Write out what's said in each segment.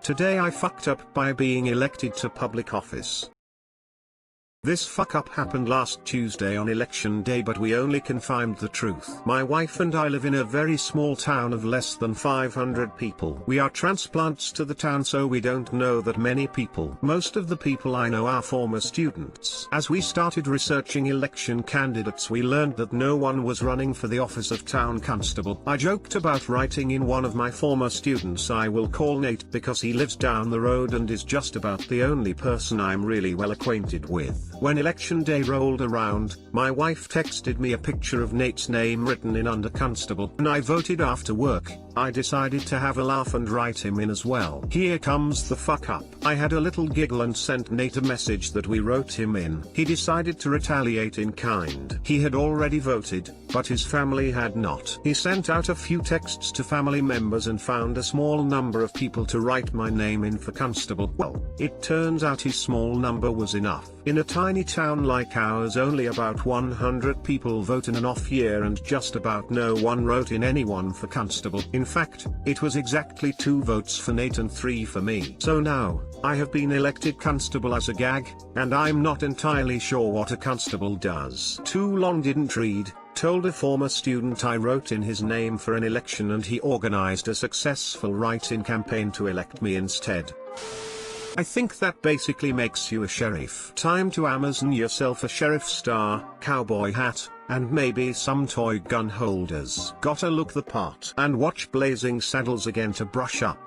Today I fucked up by being elected to public office. This fuck up happened last Tuesday on election day, but we only confirmed the truth. My wife and I live in a very small town of less than 500 people. We are transplants to the town, so we don't know that many people. Most of the people I know are former students. As we started researching election candidates, we learned that no one was running for the office of town constable. I joked about writing in one of my former students I will call Nate because he lives down the road and is just about the only person I'm really well acquainted with. When election day rolled around, my wife texted me a picture of Nate's name written in under constable, and I voted after work. I decided to have a laugh and write him in as well. Here comes the fuck up. I had a little giggle and sent Nate a message that we wrote him in. He decided to retaliate in kind. He had already voted, but his family had not. He sent out a few texts to family members and found a small number of people to write my name in for constable. Well, it turns out his small number was enough. In a tiny town like ours, only about 100 people vote in an off year, and just about no one wrote in anyone for constable. In fact, it was exactly 2 votes for Nate and 3 for me. So now, I have been elected constable as a gag, and I'm not entirely sure what a constable does. Too long didn't read. Told a former student I wrote in his name for an election, and he organized a successful write-in campaign to elect me instead. I think that basically makes you a sheriff. Time to Amazon yourself a sheriff star, cowboy hat, and maybe some toy gun holders. Gotta look the part. And watch Blazing Saddles again to brush up.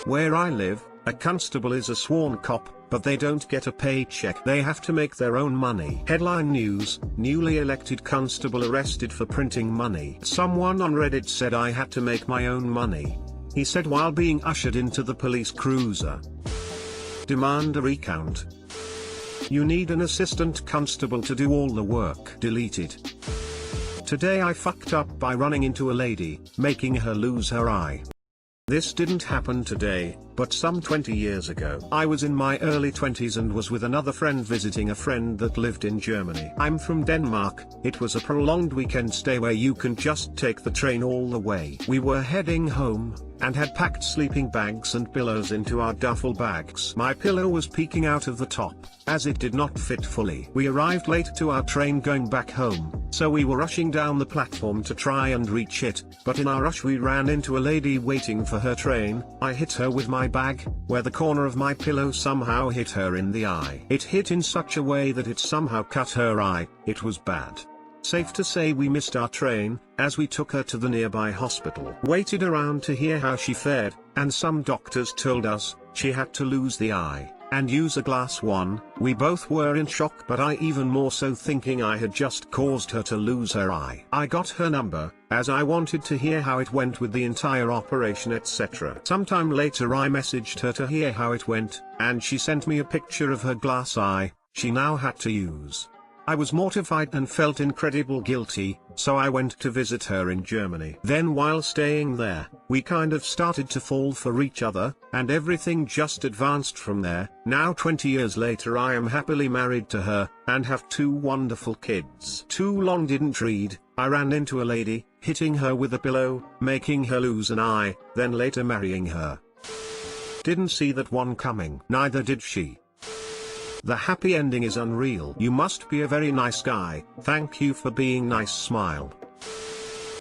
Where I live, a constable is a sworn cop, but they don't get a paycheck. They have to make their own money. Headline news: newly elected constable arrested for printing money. Someone on Reddit said I had to make my own money. He said while being ushered into the police cruiser. Demand a recount. You need an assistant constable to do all the work. Deleted. Today I fucked up by running into a lady, making her lose her eye. This didn't happen today, but some 20 years ago. I was in my early 20s and was with another friend visiting a friend that lived in Germany. I'm from Denmark. It was a prolonged weekend stay where you can just take the train all the way. We were heading home, and had packed sleeping bags and pillows into our duffel bags. My pillow was peeking out of the top, as it did not fit fully. We arrived late to our train going back home, so we were rushing down the platform to try and reach it, but in our rush we ran into a lady waiting for her train. I hit her with my bag, where the corner of my pillow somehow hit her in the eye. It hit in such a way that it somehow cut her eye. It was bad. Safe to say we missed our train, as we took her to the nearby hospital. Waited around to hear how she fared, and some doctors told us she had to lose the eye and use a glass one. We both were in shock, but I even more so, thinking I had just caused her to lose her eye. I got her number, as I wanted to hear how it went with the entire operation, etc. Sometime later I messaged her to hear how it went, and she sent me a picture of her glass eye she now had to use. I was mortified and felt incredibly guilty, so I went to visit her in Germany. Then while staying there, we kind of started to fall for each other, and everything just advanced from there. Now 20 years later I am happily married to her, and have 2 wonderful kids. Too long didn't read. I ran into a lady, hitting her with a pillow, making her lose an eye, then later marrying her. Didn't see that one coming. Neither did she. The happy ending is unreal. You must be a very nice guy. Thank you for being nice, smile.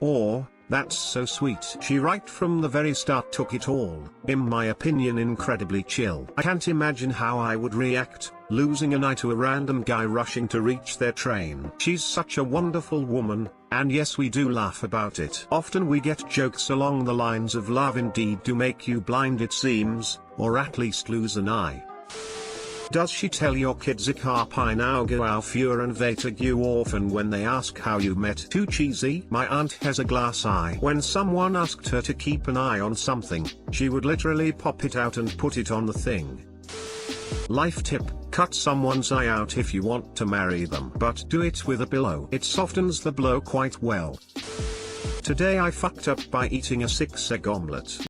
Or, that's so sweet. She right from the very start took it all. In my opinion, incredibly chill. I can't imagine how I would react, losing an eye to a random guy rushing to reach their train. She's such a wonderful woman, and yes, we do laugh about it. Often we get jokes along the lines of love indeed do make you blind it seems, or at least lose an eye. Does she tell your kids ich hab ein Auge auf Uhren Vetag you orphan when they ask how you met? Too cheesy? My aunt has a glass eye. When someone asked her to keep an eye on something, she would literally pop it out and put it on the thing. Life tip: cut someone's eye out if you want to marry them, but do it with a pillow. It softens the blow quite well. Today I fucked up by eating a 6-egg omelet.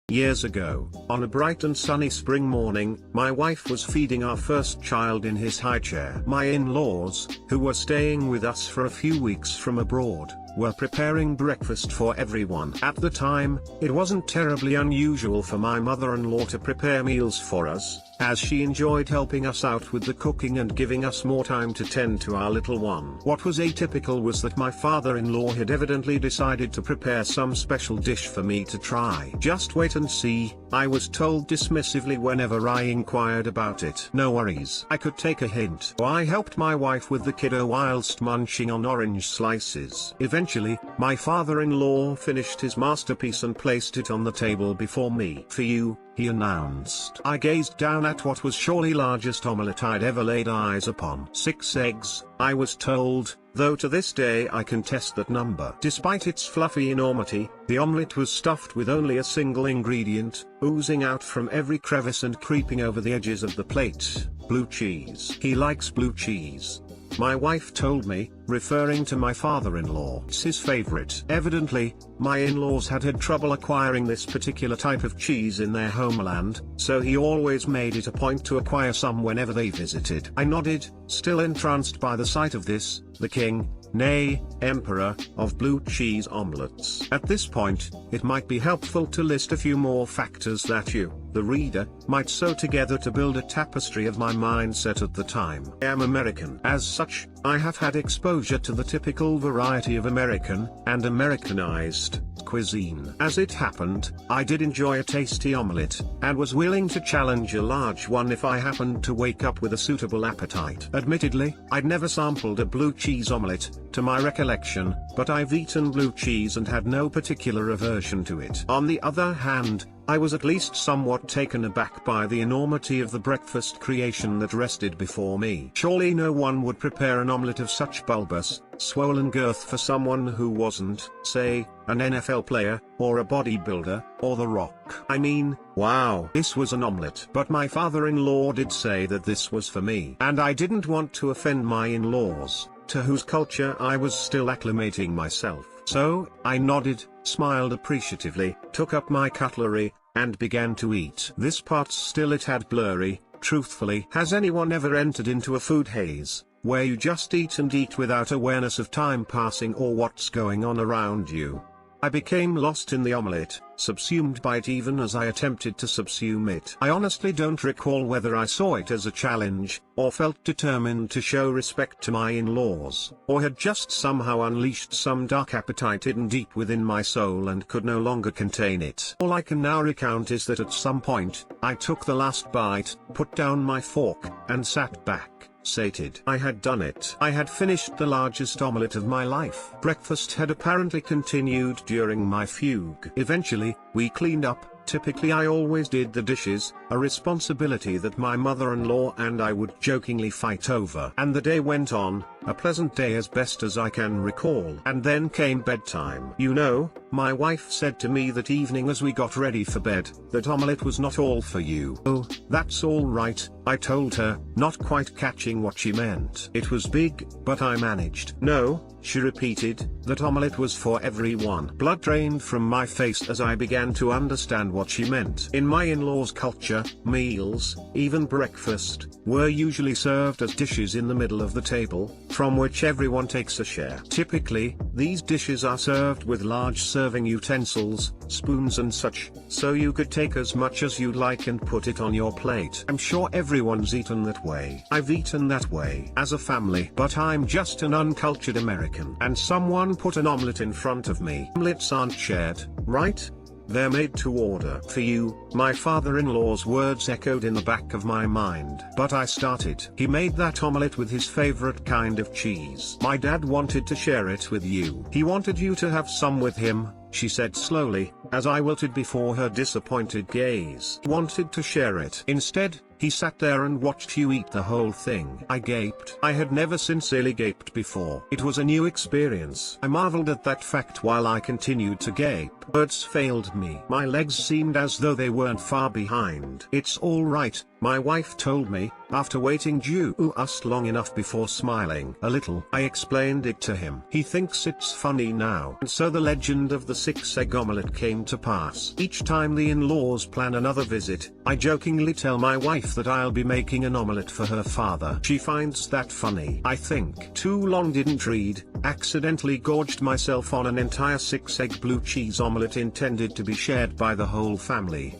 Years ago, on a bright and sunny spring morning, my wife was feeding our first child in his high chair. My in-laws, who were staying with us for a few weeks from abroad, were preparing breakfast for everyone. At the time, it wasn't terribly unusual for my mother-in-law to prepare meals for us, as she enjoyed helping us out with the cooking and giving us more time to tend to our little one. What was atypical was that my father-in-law had evidently decided to prepare some special dish for me to try. "Just wait and see," I was told dismissively whenever I inquired about it. "No worries, I could take a hint." So I helped my wife with the kiddo whilst munching on orange slices. Eventually, my father-in-law finished his masterpiece and placed it on the table before me. "For you," he announced. I gazed down at what was surely largest omelette I'd ever laid eyes upon. 6 eggs, I was told, though to this day I contest that number. Despite its fluffy enormity, the omelette was stuffed with only a single ingredient, oozing out from every crevice and creeping over the edges of the plate: blue cheese. "He likes blue cheese," my wife told me, referring to my father-in-law. "It's his favorite." Evidently, my in-laws had had trouble acquiring this particular type of cheese in their homeland, so he always made it a point to acquire some whenever they visited. I nodded, still entranced by the sight of this, the king, nay, emperor, of blue cheese omelettes. At this point, it might be helpful to list a few more factors that you, the reader, might sew together to build a tapestry of my mindset at the time. I am American. As such, I have had exposure to the typical variety of American, and Americanized, cuisine. As it happened, I did enjoy a tasty omelette, and was willing to challenge a large one if I happened to wake up with a suitable appetite. Admittedly, I'd never sampled a blue cheese omelette, to my recollection, but I've eaten blue cheese and had no particular aversion to it. On the other hand, I was at least somewhat taken aback by the enormity of the breakfast creation that rested before me. Surely no one would prepare an omelette of such bulbous, swollen girth for someone who wasn't, say, an NFL player, or a bodybuilder, or The Rock. I mean, wow. This was an omelette. But my father-in-law did say that this was for me. And I didn't want to offend my in-laws, to whose culture I was still acclimating myself. So, I nodded, smiled appreciatively, took up my cutlery, and began to eat. This part still it had blurry, truthfully. Has anyone ever entered into a food haze, where you just eat and eat without awareness of time passing or what's going on around you? I became lost in the omelette, subsumed by it even as I attempted to subsume it. I honestly don't recall whether I saw it as a challenge, or felt determined to show respect to my in-laws, or had just somehow unleashed some dark appetite hidden deep within my soul and could no longer contain it. All I can now recount is that at some point, I took the last bite, put down my fork, and sat back, sated. I had done it. I had finished the largest omelette of my life. Breakfast had apparently continued during my fugue. Eventually, we cleaned up. Typically I always did the dishes, a responsibility that my mother-in-law and I would jokingly fight over. And the day went on, a pleasant day as best as I can recall. And then came bedtime. You know, my wife said to me that evening as we got ready for bed, that omelette was not all for you. "Oh, that's all right," I told her, not quite catching what she meant. "It was big, but I managed." "No," she repeated, "that omelette was for everyone." Blood drained from my face as I began to understand what she meant. In my in-laws' culture, meals, even breakfast, were usually served as dishes in the middle of the table, from which everyone takes a share. Typically, these dishes are served with large serving utensils, spoons and such, so you could take as much as you'd like and put it on your plate. I'm sure everyone's eaten that way. I've eaten that way as a family, but I'm just an uncultured American. And someone put an omelette in front of me. Omelettes aren't shared, right? They're made to order. "For you," my father-in-law's words echoed in the back of my mind. But I started. "He made that omelette with his favorite kind of cheese. My dad wanted to share it with you. He wanted you to have some with him," she said slowly, as I wilted before her disappointed gaze. "He wanted to share it. Instead, he sat there and watched you eat the whole thing." I gaped. I had never sincerely gaped before. It was a new experience. I marveled at that fact while I continued to gape. Words failed me. My legs seemed as though they weren't far behind. "It's all right," My wife told me, after waiting just long enough before smiling a little. I explained it to him. He thinks it's funny now. And so the legend of the 6-egg omelette came to pass. Each time the in-laws plan another visit, I jokingly tell my wife that I'll be making an omelette for her father. She finds that funny. I think too long didn't read, accidentally gorged myself on an entire 6-egg blue cheese omelette intended to be shared by the whole family.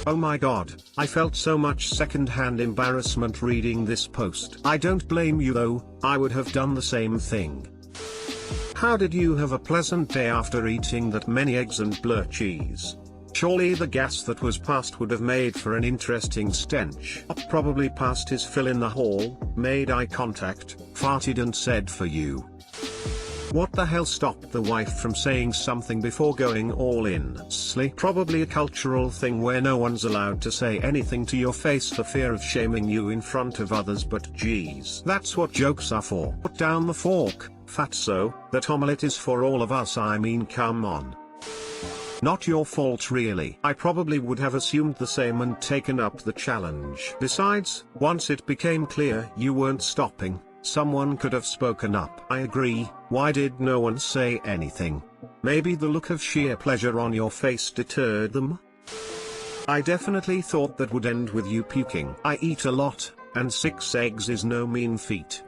Oh my god, I felt so much second-hand embarrassment reading this post. I don't blame you though, I would have done the same thing. How did you have a pleasant day after eating that many eggs and blue cheese? Surely the gas that was passed would have made for an interesting stench. Probably passed his fill in the hall, made eye contact, farted and said for you. What the hell stopped the wife from saying something before going all in? Probably a cultural thing where no one's allowed to say anything to your face for fear of shaming you in front of others, but geez. That's what jokes are for. Put down the fork, fatso, that omelette is for all of us, I mean come on. Not your fault really. I probably would have assumed the same and taken up the challenge. Besides, once it became clear you weren't stopping, someone could have spoken up. I agree, why did no one say anything? Maybe the look of sheer pleasure on your face deterred them? I definitely thought that would end with you puking. I eat a lot, and 6 eggs is no mean feat.